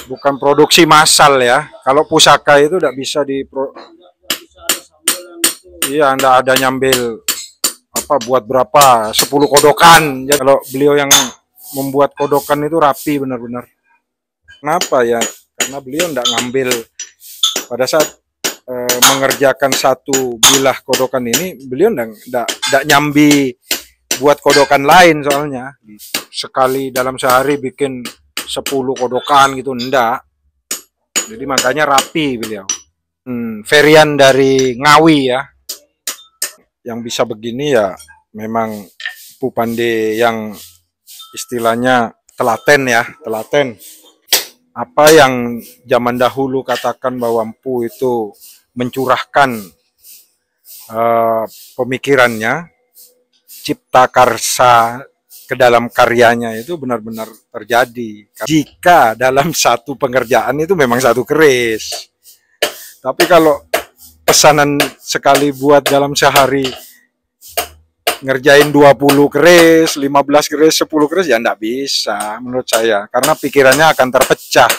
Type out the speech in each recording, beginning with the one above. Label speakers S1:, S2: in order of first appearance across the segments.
S1: bukan produksi massal ya. Kalau pusaka itu tidak bisa iya, Anda ada nyambil apa buat berapa 10 kodokan. Jadi kalau beliau yang membuat kodokan itu rapi benar-benar. Kenapa ya? Karena beliau tidak ngambil pada saat mengerjakan satu bilah kodokan ini, beliau tidak nyambi buat kodokan lain soalnya. Sekali dalam sehari bikin 10 kodokan gitu, enggak. Jadi makanya rapi beliau. Varian dari Ngawi ya. Yang bisa begini ya memang Pu Pande yang istilahnya telaten ya, telaten. Apa yang zaman dahulu katakan bahwa Empu itu mencurahkan pemikirannya, cipta karsa ke dalam karyanya itu benar-benar terjadi. Jika dalam satu pengerjaan itu memang satu keris. Tapi kalau pesanan sekali buat dalam sehari ngerjain 20 keris, 15 keris, 10 keris ya enggak bisa menurut saya. Karena pikirannya akan terpecah.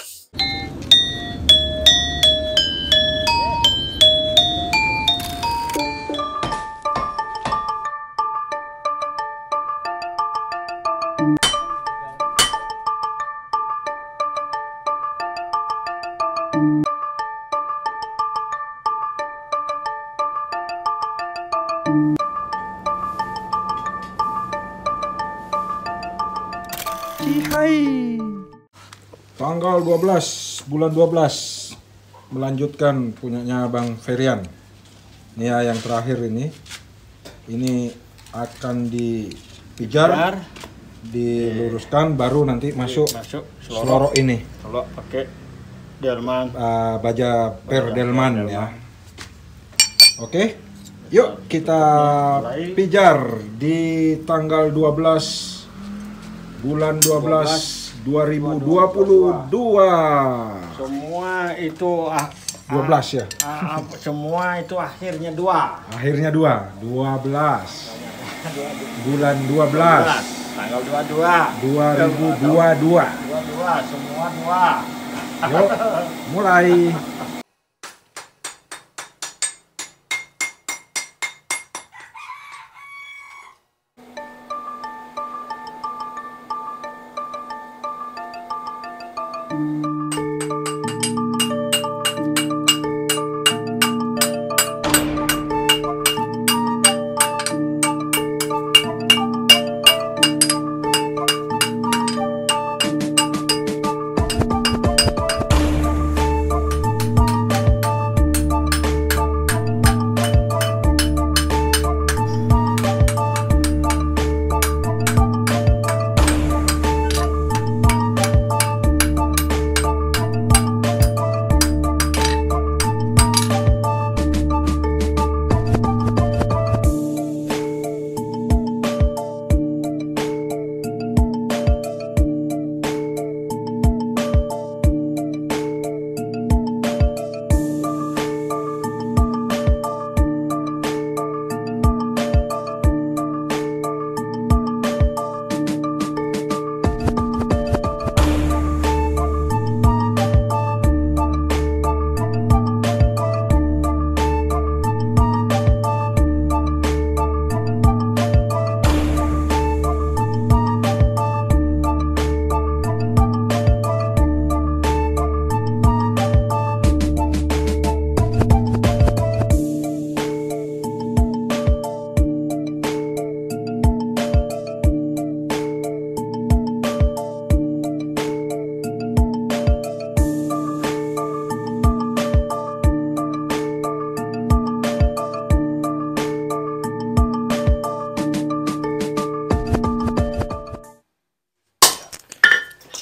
S1: Hai. Tanggal 12 bulan 12 melanjutkan punyanya Bang Ferian. Ini ya yang terakhir ini. Ini akan dipijar, diluruskan, baru nanti masuk selorok ini.
S2: Kalau pakai delman,
S1: baja per delman ya. Oke. Yuk kita pijar di tanggal 12 bulan 12 2022.
S2: Semua itu
S1: 12 ya.
S2: Semua itu akhirnya 2.
S1: Akhirnya 12 bulan 12
S2: tanggal 22
S1: 2022.
S2: Semua 2.
S1: Yuk mulai.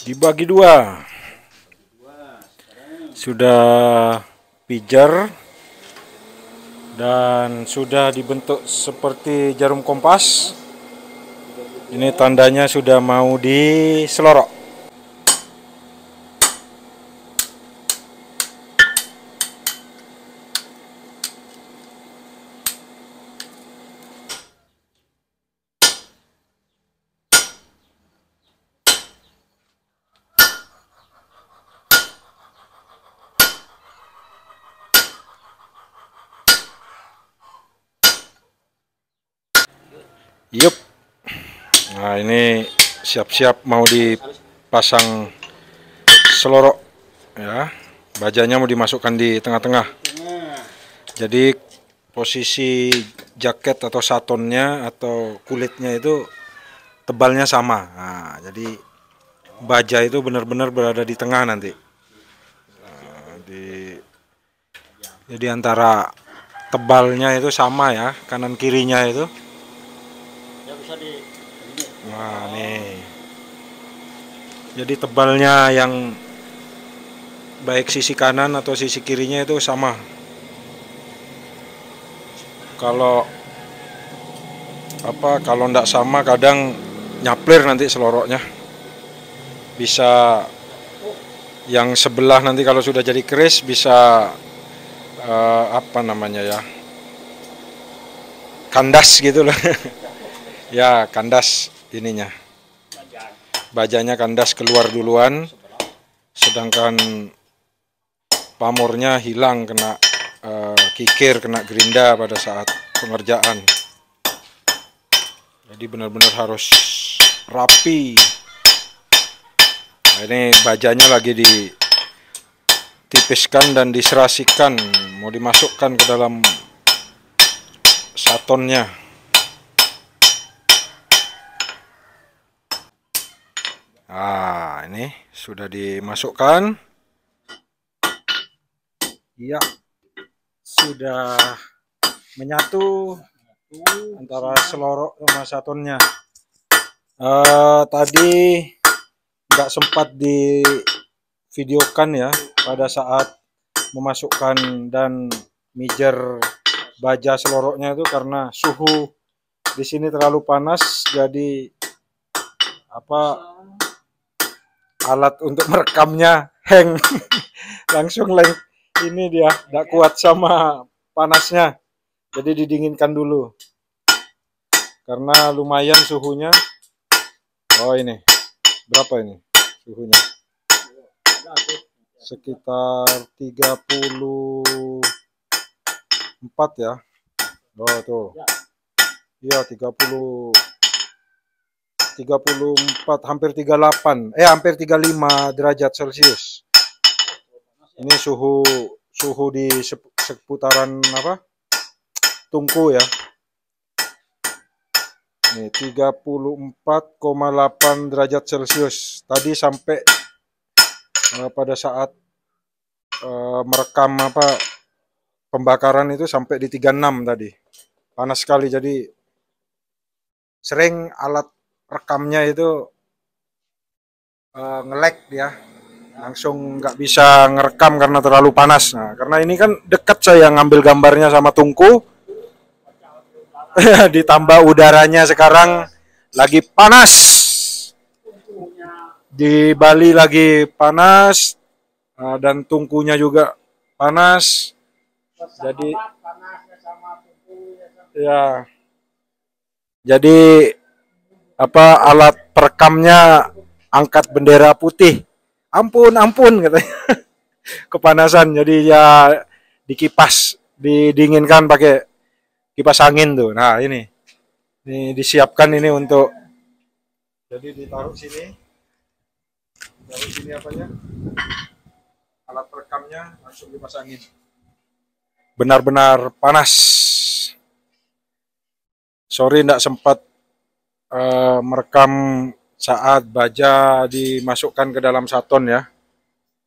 S1: Dibagi 2. Sudah pijar dan sudah dibentuk seperti jarum kompas. Ini tandanya sudah mau diselorok. Nah, ini siap-siap mau dipasang selorok ya. Bajanya mau dimasukkan di tengah-tengah. Jadi posisi jaket atau satonnya atau kulitnya itu tebalnya sama. Nah, jadi baja itu benar-benar berada di tengah nanti. Nah, jadi antara tebalnya itu sama ya, kanan kirinya itu. Nah, nih. Jadi tebalnya yang baik sisi kanan atau sisi kirinya itu sama. Kalau enggak sama kadang nyaplir nanti seloroknya. Bisa yang sebelah nanti kalau sudah jadi keris bisa kandas gitu loh. Ya, kandas ininya. Bajanya kandas keluar duluan, sedangkan pamornya hilang kena kikir, kena gerinda pada saat pengerjaan. Jadi benar-benar harus rapi. Nah, ini bajanya lagi ditipiskan dan diserasikan, mau dimasukkan ke dalam satonnya. Nah, ini sudah dimasukkan. Iya, sudah menyatu antara selorok sama satonnya. Tadi nggak sempat divideokan ya pada saat memasukkan dan mijer baja seloroknya itu karena suhu di sini terlalu panas, jadi alat untuk merekamnya hang. Langsung ini dia nggak kuat sama panasnya, jadi didinginkan dulu karena lumayan suhunya. Oh, ini berapa ini suhunya? Sekitar 34 ya. Oh, tuh. Iya, 34, hampir 38. Hampir 35 derajat Celcius. Ini suhu di seputaran tungku ya. Nih 34,8 derajat Celcius. Tadi sampai pada saat merekam pembakaran itu sampai di 36 tadi. Panas sekali, jadi sering alat rekamnya itu nge-lag dia. Langsung nggak bisa ngerekam karena terlalu panas. Nah, karena ini kan dekat saya ngambil gambarnya sama tungku. Ditambah udaranya sekarang lagi panas. Di Bali lagi panas, dan tungkunya juga panas. Jadi ya, jadi alat perekamnya angkat bendera putih. Ampun katanya. Kepanasan, jadi ya dikipas, didinginkan pakai kipas angin tuh. Nah, ini disiapkan ini untuk, jadi ditaruh sini alat perekamnya, langsung kipas angin. Benar-benar panas. Sorry tidak sempat merekam saat baja dimasukkan ke dalam saton ya.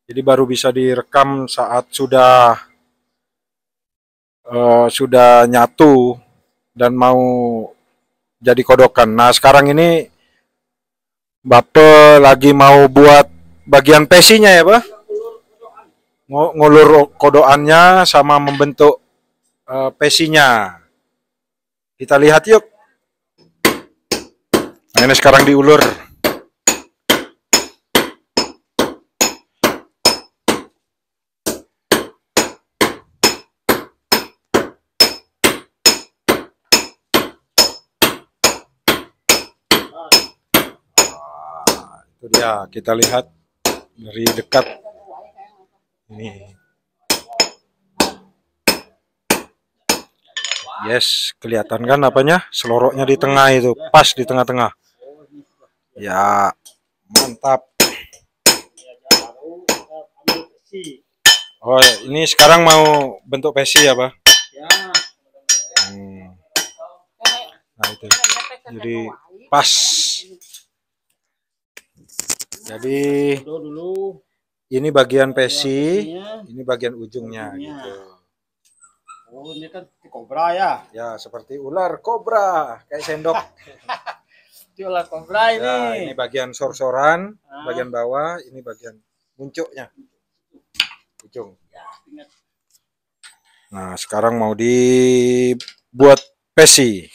S1: Jadi baru bisa direkam saat sudah nyatu dan mau jadi kodokan. Nah, sekarang ini Bape lagi mau buat bagian pesinya ya, Pak? Ngulur kodoannya sama membentuk pesinya. Kita lihat yuk. Nah, ini sekarang diulur. Itu dia, kita lihat dari dekat. Ini. Yes, kelihatan kan apanya? Seloroknya di tengah itu, pas di tengah-tengah. Ya, mantap. Oh, ini sekarang mau bentuk pesi ya, Pak?
S2: Ya.
S1: Nah, itu. Jadi pas. Jadi
S2: Dulu.
S1: ini bagian pesi, ini bagian ujungnya gitu.
S2: Oh, ini kan kobra ya.
S1: Ya, seperti ular kobra, kayak sendok.
S2: Itu ular kobra ini.
S1: Ya, ini bagian sor-soran, bagian bawah, ini bagian muncuknya. Ujung. Nah, sekarang mau dibuat pesi.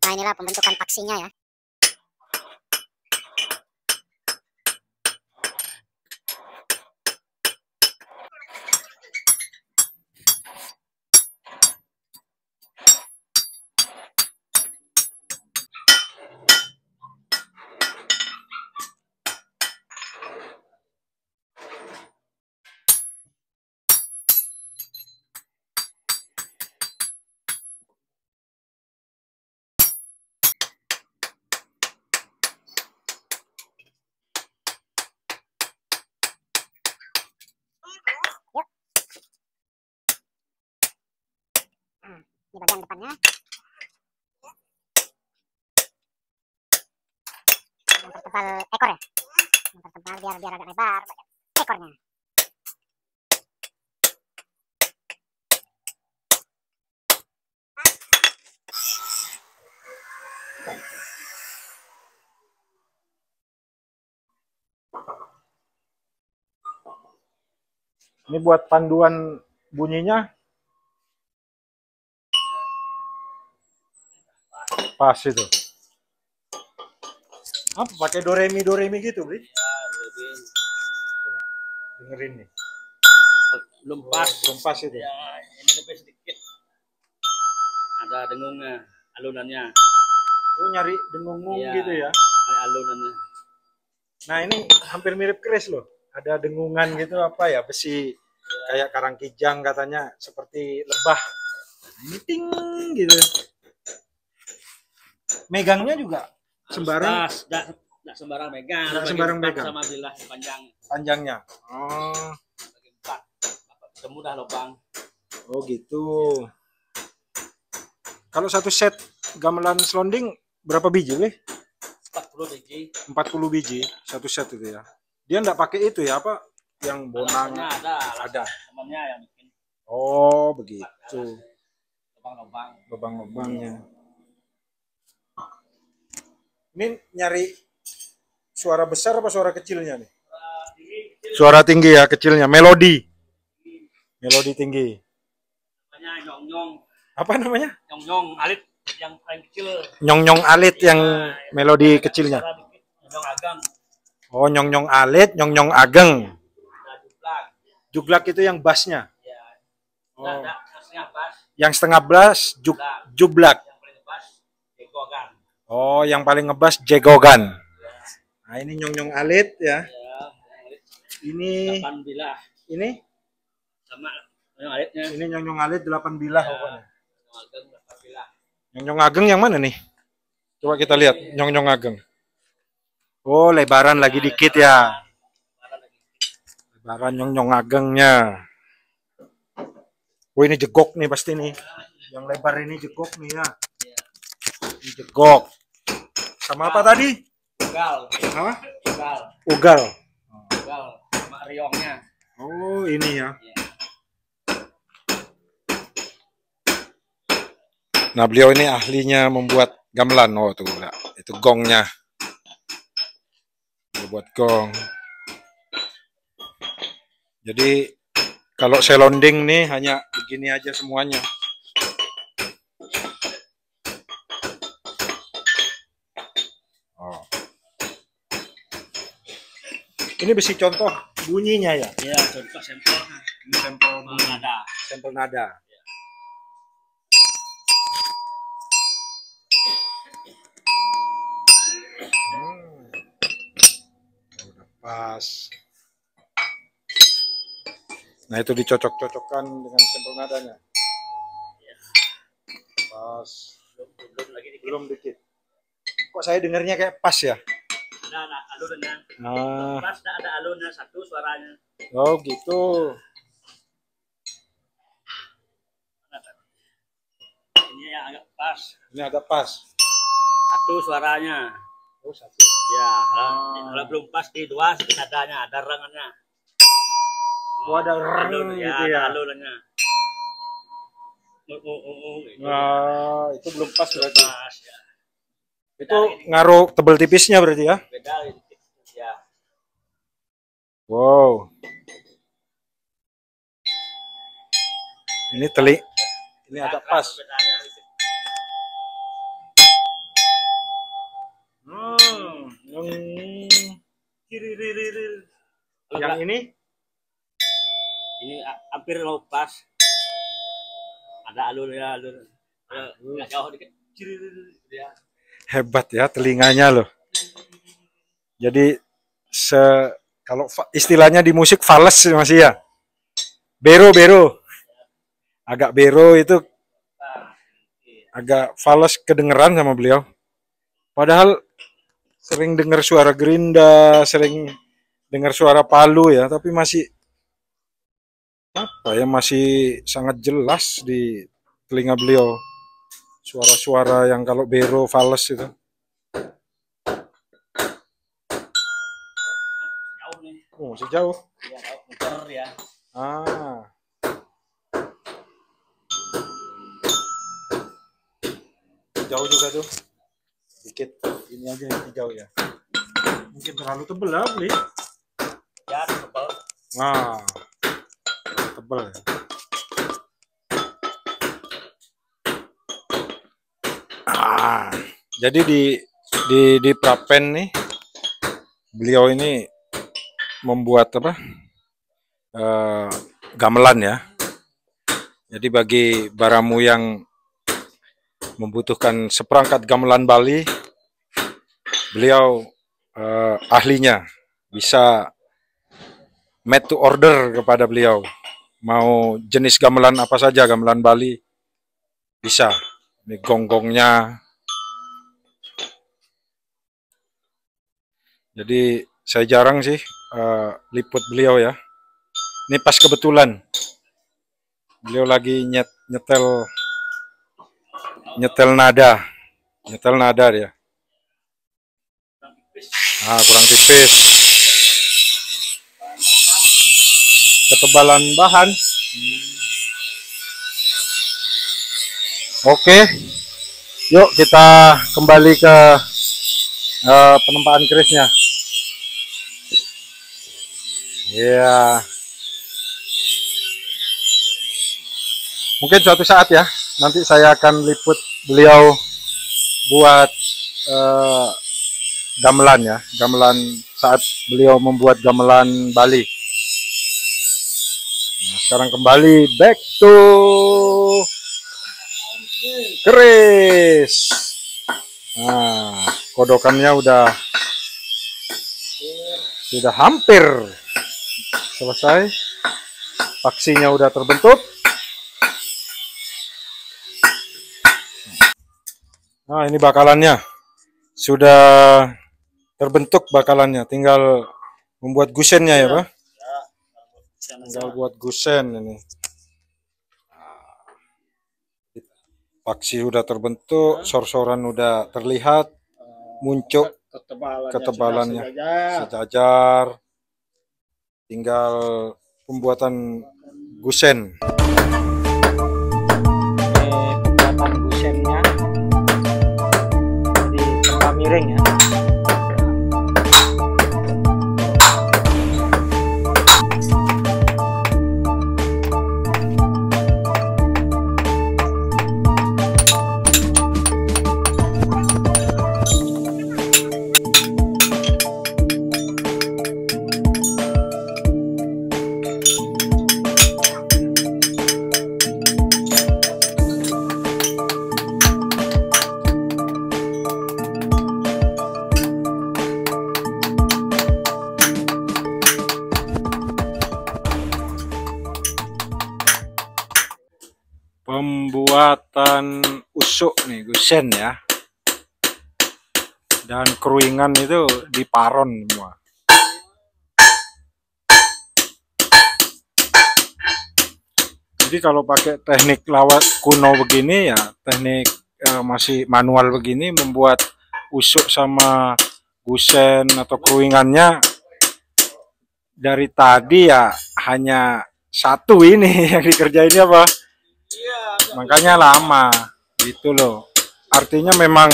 S3: Nah, inilah pembentukan paksinya ya. Ini bagian depannya. Mempertebal ekor ya. Mempertebal biar agak lebar bagian ekornya.
S1: Ini buat panduan bunyinya. Pas itu. Apa pakai do re mi gitu, Bri? Dengerin nih.
S2: Belum pas.
S1: Belum pas itu.
S2: Ya, ini lebih sedikit. Ada dengungnya, alunannya.
S1: Oh, nyari dengung
S2: Ya,
S1: gitu ya.
S2: ada alunannya.
S1: Nah, ini hampir mirip keris loh. Ada dengungan gitu apa ya, besi kayak karang kijang katanya, seperti lebah. Ini ting gitu. Megangnya juga sembarang.
S2: Enggak sembarang megang.
S1: Nggak sembarang megang.
S2: Sama bilah
S1: Panjangnya. Oh.
S2: Bagi 4. Semudah lubang.
S1: Oh gitu. Kalau satu set gamelan selonding berapa biji, Bri?
S2: 40 biji.
S1: 40 biji satu set itu ya. Dia enggak pakai itu ya, apa? Yang bonang.
S2: Ada. Temannya yang bikin.
S1: Oh, begitu.
S2: Lubang-lubang.
S1: Lubang-lubangnya. Ini nyari suara besar apa suara kecilnya nih? Suara tinggi ya, kecilnya. Melodi. Melodi tinggi.
S2: Namanya nyong-nyong.
S1: Apa namanya?
S2: Nyong-nyong alit yang paling kecil.
S1: Nyong-nyong alit yang melodi kecilnya.
S2: Nyong ageng.
S1: Oh, nyong-nyong alit, nyong-nyong ageng.
S2: Jublak.
S1: Jublak itu yang bassnya.
S2: Ya.
S1: Oh.
S2: Ada setengah bass.
S1: Yang setengah bass jublak.
S2: Yang paling bass jegogan.
S1: Oh, yang paling ngebas jegogan. Nah, ini nyong-nyong alit ya. Ini
S2: 8 bilah.
S1: Ini
S2: Sama nyong alitnya.
S1: ini nyong-nyong alit 8 bilah pokoknya.
S2: Nyong ageng 8 bilah.
S1: Nyong-nyong ageng yang mana nih? Coba kita lihat nyong-nyong ageng. Oh, lebaran lagi dikit ya. Lebaran nyong-nyong agengnya. Oh, ini jegok nih pasti nih. Yang lebar ini jegok nih ya. Ini jegok. Sama apa tadi?
S2: Ugal.
S1: Hah?
S2: Ugal.
S1: Ugal.
S2: Ugal sama riongnya.
S1: Oh, ini ya. Nah, beliau ini ahlinya membuat gamelan. Oh, tuh, itu gongnya. Dia buat gong. Jadi, kalau selonding nih hanya begini aja semuanya. Oh. Ini besi contoh bunyinya ya?
S2: Iya, contoh sampel.
S1: Ini sampel bunyi.
S2: Nada.
S1: Sampel nada. Pas. Nah itu dicocok-cocokkan dengan sampel nadanya. Pas. Belum dikit. Kok saya dengarnya kayak pas ya?
S2: Ada alurnya.
S1: Ah.
S2: Pas ada alurnya satu suaranya.
S1: Oh gitu.
S2: Ini yang agak pas.
S1: Ini agak pas.
S2: Satu suaranya.
S1: Oh satu.
S2: Ya, kalau belum pas di dua sedikit adanya, ada rengannya.
S1: Oh ada
S2: alur
S1: gitu
S2: ya,
S1: ya.
S2: alurnya. Gitu.
S1: Nah itu belum pas berarti.
S2: Pas, ya.
S1: Itu ngaruh tebel tipisnya berarti ya?
S2: Beda ya.
S1: Wow. Ini telik. Ini agak pas. Yang ini?
S2: Ini hampir low pas. Ada alurnya, alur. Nggak jauh dikit. Ya.
S1: Hebat ya telinganya loh. Jadi kalau istilahnya di musik fales masih ya. Bero. Agak bero itu agak fales kedengeran sama beliau. Padahal sering dengar suara gerinda, sering dengar suara palu ya, tapi masih apa ya, masih sangat jelas di telinga beliau. Suara-suara yang kalau bero fales itu.
S2: Jauh nih.
S1: Oh, masih jauh.
S2: Ya, muter ya.
S1: Ah. Jauh juga tuh. Dikit. Ini aja yang jauh ya. Mungkin terlalu tebel lah, beli.
S2: Ya, tebal.
S1: Nah. Tebel ya. Jadi di Prapen nih beliau ini membuat apa? Gamelan ya. Jadi bagi baramu yang membutuhkan seperangkat gamelan Bali, beliau ahlinya, bisa made to order kepada beliau. Mau jenis gamelan apa saja, gamelan Bali bisa. Ini gonggongnya. Jadi saya jarang sih liput beliau ya. Ini pas kebetulan beliau lagi nyetel nada dia. Kurang tipis. Ketebalan bahan. Oke, yuk kita kembali ke penempaan kerisnya. Ya, mungkin suatu saat ya, nanti saya akan liput beliau buat gamelan ya, gamelan saat beliau membuat gamelan Bali. Nah, sekarang kembali back to keris. Nah, kodokannya sudah hampir selesai. Paksinya udah terbentuk. Nah, ini bakalannya. Sudah terbentuk bakalannya. Tinggal membuat gusennya ya, Pak? Tinggal buat gusen ini. Paksi sudah terbentuk, sor-soran udah terlihat, muncul ketebalannya sejajar. Tinggal pembuatan gusen. Pembuatan gusennya di tempat miring ya. Pembuatan usuk nih, gusen ya. Dan keruingan itu di paron semua. Jadi kalau pakai teknik lawat kuno begini ya, teknik masih manual begini, membuat usuk sama gusen atau keruingannya dari tadi ya hanya satu ini yang dikerjainnya apa? Makanya lama gitu loh. Artinya memang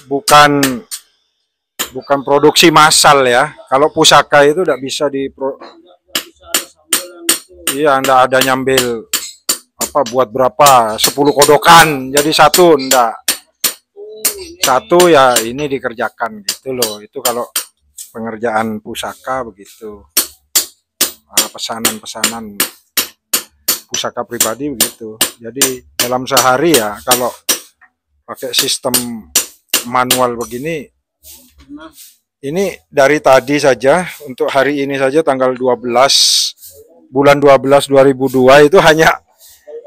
S1: bukan produksi massal ya. Kalau pusaka itu tidak bisa iya, Anda ada nyambil apa buat berapa 10 kodokan jadi satu, ndak. Satu ya ini dikerjakan gitu loh. Itu kalau pengerjaan pusaka begitu. Pesanan-pesanan pusaka pribadi begitu. Jadi dalam sehari ya kalau pakai sistem manual begini, ini dari tadi saja untuk hari ini saja tanggal 12 bulan 12 2002 itu hanya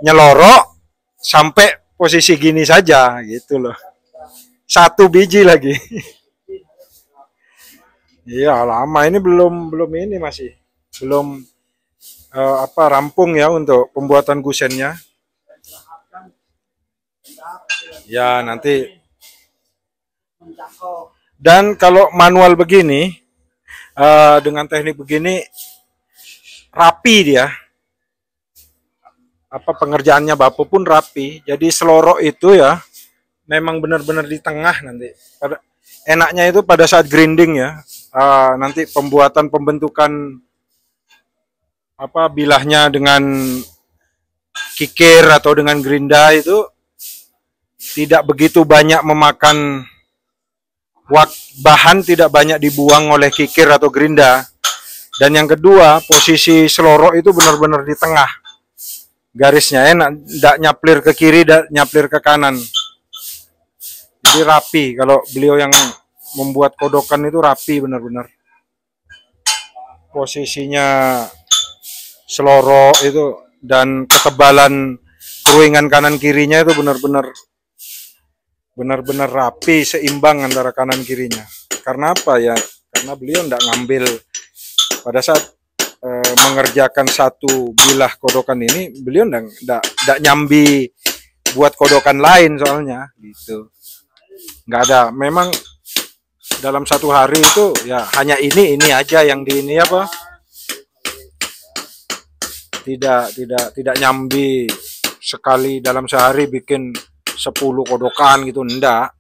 S1: nyelorok sampai posisi gini saja gitu loh. Satu biji lagi. Iya, lama ini belum ini masih belum rampung ya untuk pembuatan gusennya. Ya, nanti. Dan kalau manual begini dengan teknik begini rapi dia. Pengerjaannya Bapak pun rapi. Jadi selorok itu ya memang benar-benar di tengah nanti. Enaknya itu pada saat grinding ya. Nanti pembentukan bilahnya dengan kikir atau dengan gerinda itu tidak begitu banyak memakan bahan, tidak banyak dibuang oleh kikir atau gerinda. Dan yang kedua, posisi selorok itu benar-benar di tengah. Garisnya enak, tidak nyaplir ke kiri, tidak nyaplir ke kanan. Jadi rapi. Kalau beliau yang membuat kodokan itu rapi benar-benar. Posisinya selorok itu dan ketebalan keruingan kanan kirinya itu benar-benar rapi, seimbang antara kanan kirinya. Karena apa ya? Karena beliau tidak ngambil pada saat mengerjakan satu bilah kodokan ini, beliau tidak nyambi buat kodokan lain soalnya gitu. Nggak ada. Memang dalam satu hari itu ya hanya ini aja yang di ini tidak nyambi sekali dalam sehari bikin 10 kodokan gitu, enggak.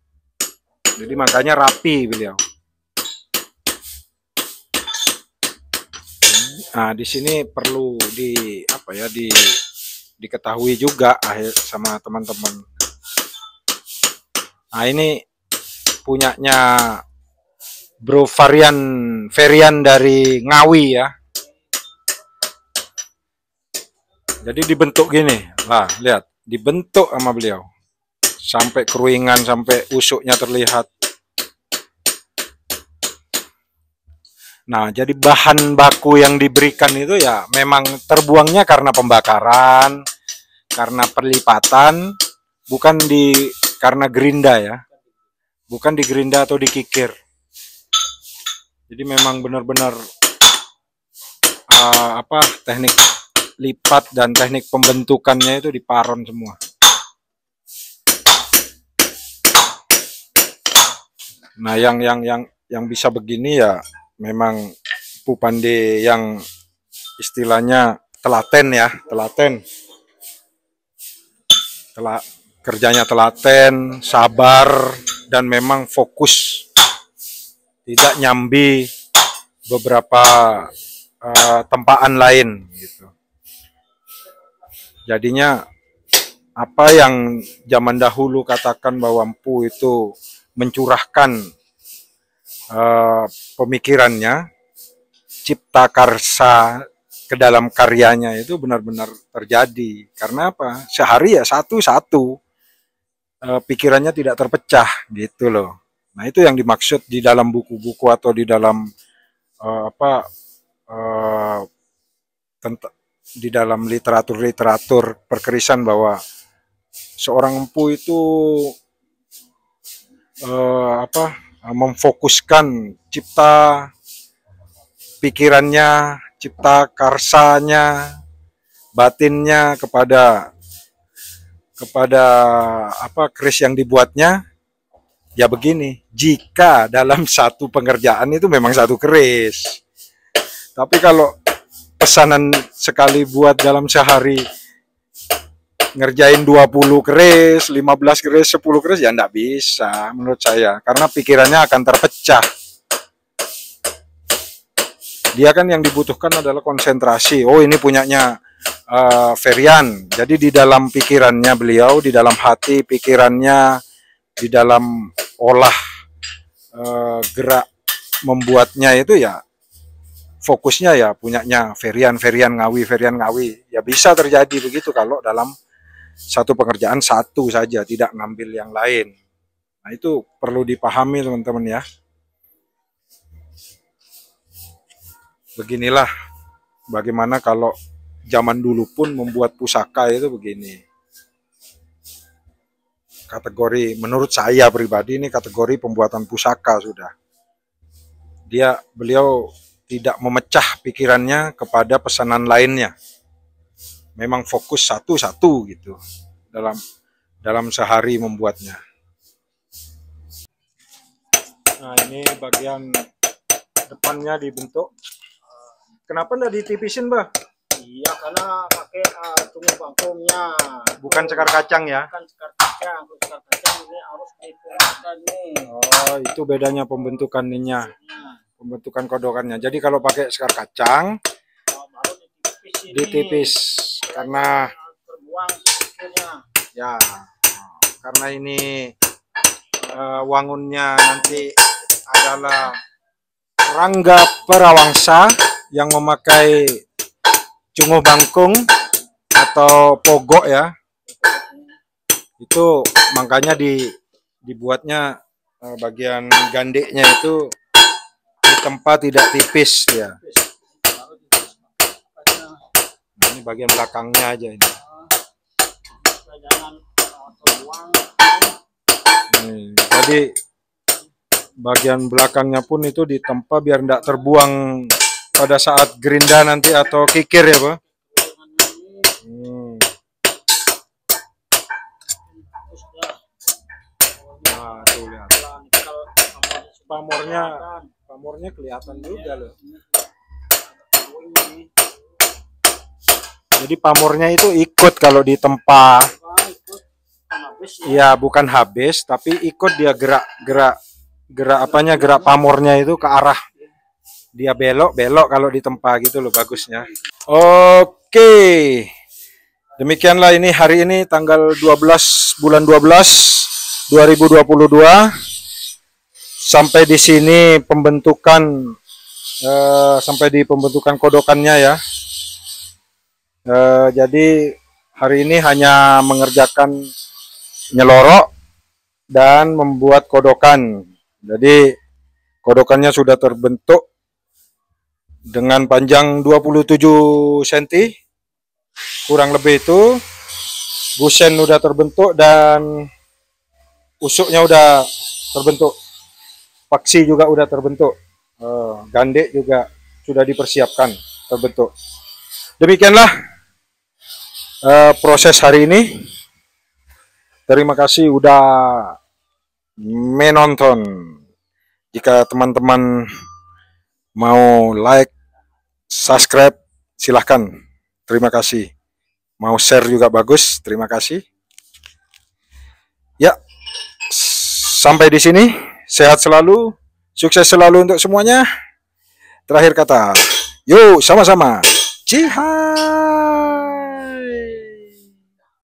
S1: Jadi makanya rapi beliau. Nah, di sini perlu diketahui juga sama teman-teman. Nah, ini punyanya Bro Varian dari Ngawi ya. Jadi dibentuk gini. Lah, lihat, dibentuk sama beliau. Sampai keruingan, sampai usuknya terlihat. Nah, jadi bahan baku yang diberikan itu ya memang terbuangnya karena pembakaran, karena perlipatan, bukan karena gerinda ya. Bukan di gerinda atau dikikir. Jadi memang benar-benar teknik lipat dan teknik pembentukannya itu di paron semua. Nah, yang bisa begini ya memang Pupande yang istilahnya telaten ya, kerjanya telaten, sabar, dan memang fokus, tidak nyambi beberapa tempaan lain gitu. Jadinya apa yang zaman dahulu katakan bahwa Empu itu mencurahkan pemikirannya, cipta karsa ke dalam karyanya itu benar-benar terjadi. Karena apa? Sehari ya satu-satu, pikirannya tidak terpecah gitu loh. Nah, itu yang dimaksud di dalam buku-buku atau di dalam di dalam literatur perkerisan bahwa seorang empu itu memfokuskan cipta pikirannya, cipta karsanya, batinnya kepada keris yang dibuatnya. Ya begini, jika dalam satu pengerjaan itu memang satu keris. Tapi kalau pesanan sekali buat dalam sehari ngerjain 20 keris, 15 keris, 10 keris, ya enggak bisa menurut saya. Karena pikirannya akan terpecah. Dia kan yang dibutuhkan adalah konsentrasi. Oh, ini punyanya Ferian. Jadi di dalam pikirannya beliau, di dalam hati pikirannya, di dalam olah gerak membuatnya itu ya fokusnya ya punyanya Ferian Ngawi. Ya bisa terjadi begitu kalau dalam satu pengerjaan satu saja, tidak ngambil yang lain. Nah, itu perlu dipahami teman-teman ya. Beginilah bagaimana kalau zaman dulu pun membuat pusaka itu begini. Kategori menurut saya pribadi ini kategori pembuatan pusaka sudah. Beliau tidak memecah pikirannya kepada pesanan lainnya. Memang fokus satu-satu gitu dalam sehari membuatnya. Nah, ini bagian depannya dibentuk. Kenapa enggak ditipisin, Bah?
S2: Iya, karena pakai tunggu bangkungnya.
S1: Bukan cekar kacang ya?
S2: Bukan cekar kacang. Cekar kacang ini harus dipompa nih.
S1: Oh, itu bedanya pembentukannya. Pembentukan kodokannya. Jadi kalau pakai cekar kacang,
S2: baru
S1: ditipis. Karena
S2: terbuang susunya.
S1: Ya, karena ini wangunnya nanti adalah Rangga Perawangsa yang memakai cunguh bangkung atau pogok ya. Itu makanya dibuatnya bagian gandeknya itu ditempa tidak tipis ya. Nah, ini bagian belakangnya aja ini. Jadi bagian belakangnya pun itu ditempa biar tidak terbuang pada saat gerinda nanti atau kikir ya, Pak. Nah, tuh lihat. Pamornya kelihatan juga loh. Jadi pamornya itu ikut kalau ditempa. Iya, bukan habis, tapi ikut dia gerak pamornya itu ke arah dia belok kalau ditempa gitu loh bagusnya. Oke. Demikianlah ini hari ini tanggal 12 bulan 12 2022. Sampai di sini pembentukan sampai di pembentukan kodokannya ya. Jadi hari ini hanya mengerjakan nyelorok dan membuat kodokan. Jadi kodokannya sudah terbentuk dengan panjang 27 cm kurang lebih itu. Busen udah terbentuk dan usuknya udah terbentuk. Paksi juga udah terbentuk. Gandek juga sudah dipersiapkan terbentuk. Demikianlah proses hari ini. Terima kasih udah menonton. Jika teman-teman mau like, subscribe, silahkan. Terima kasih. Mau share juga bagus. Terima kasih. Ya, sampai di sini. Sehat selalu. Sukses selalu untuk semuanya. Terakhir kata, yuk sama-sama. Jihad.